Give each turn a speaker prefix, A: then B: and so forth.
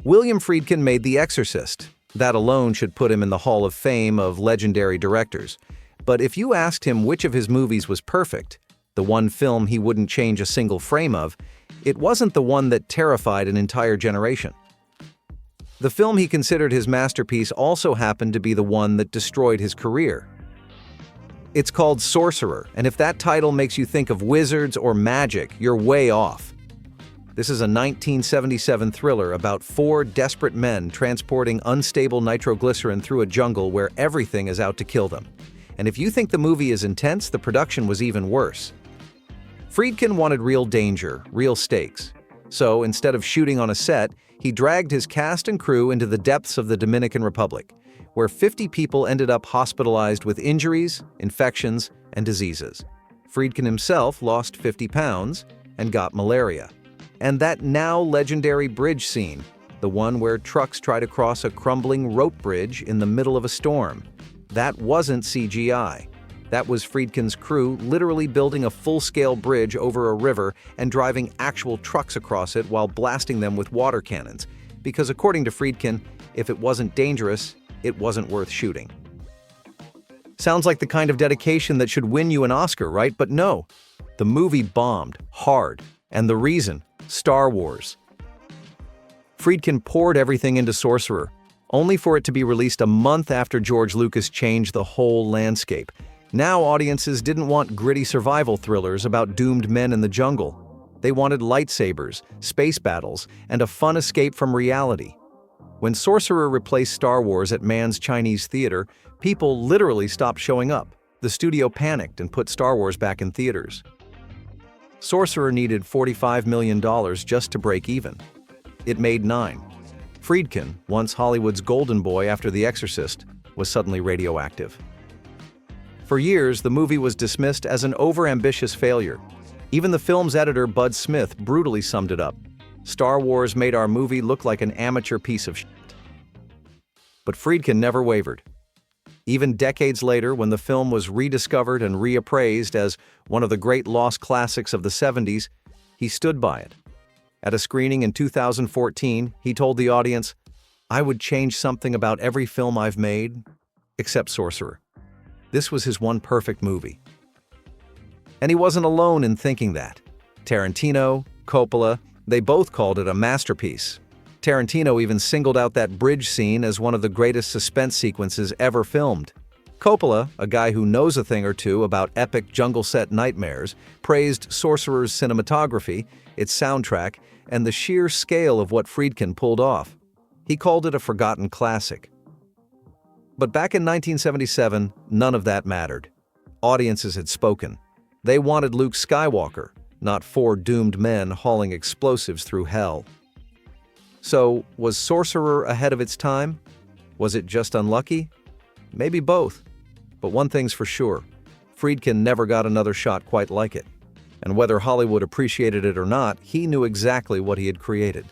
A: William Friedkin made The Exorcist. That alone should put him in the Hall of Fame of legendary directors. But if you asked him which of his movies was perfect, the one film he wouldn't change a single frame of, it wasn't the one that terrified an entire generation. The film he considered his masterpiece also happened to be the one that destroyed his career. It's called Sorcerer, and if that title makes you think of wizards or magic, you're way off. This is a 1977 thriller about four desperate men transporting unstable nitroglycerin through a jungle where everything is out to kill them. And if you think the movie is intense, the production was even worse. Friedkin wanted real danger, real stakes. So instead of shooting on a set, he dragged his cast and crew into the depths of the Dominican Republic, where 50 people ended up hospitalized with injuries, infections, and diseases. Friedkin himself lost 50 pounds and got malaria. And that now legendary bridge scene, the one where trucks try to cross a crumbling rope bridge in the middle of a storm, that wasn't CGI. That was Friedkin's crew literally building a full-scale bridge over a river and driving actual trucks across it while blasting them with water cannons. Because according to Friedkin, if it wasn't dangerous, it wasn't worth shooting. Sounds like the kind of dedication that should win you an Oscar, right? But no, the movie bombed hard. And the reason? Star Wars. Friedkin poured everything into Sorcerer, only for it to be released a month after George Lucas changed the whole landscape. Now audiences didn't want gritty survival thrillers about doomed men in the jungle. They wanted lightsabers, space battles, and a fun escape from reality. When Sorcerer replaced Star Wars at Mann's Chinese Theater, people literally stopped showing up. The studio panicked and put Star Wars back in theaters. Sorcerer needed $45 million just to break even. It made $9 million. Friedkin, once Hollywood's golden boy after The Exorcist, was suddenly radioactive. For years, the movie was dismissed as an overambitious failure. Even the film's editor, Bud Smith, brutally summed it up. Star Wars made our movie look like an amateur piece of shit. But Friedkin never wavered. Even decades later, when the film was rediscovered and reappraised as one of the great lost classics of the 70s, he stood by it. At a screening in 2014, he told the audience, "I would change something about every film I've made, except Sorcerer." This was his one perfect movie. And he wasn't alone in thinking that. Tarantino, Coppola, they both called it a masterpiece. Tarantino even singled out that bridge scene as one of the greatest suspense sequences ever filmed. Coppola, a guy who knows a thing or two about epic jungle set nightmares, praised Sorcerer's cinematography, its soundtrack, and the sheer scale of what Friedkin pulled off. He called it a forgotten classic. But back in 1977, none of that mattered. Audiences had spoken. They wanted Luke Skywalker, not four doomed men hauling explosives through hell. So, was Sorcerer ahead of its time? Was it just unlucky? Maybe both. But one thing's for sure, Friedkin never got another shot quite like it. And whether Hollywood appreciated it or not, he knew exactly what he had created.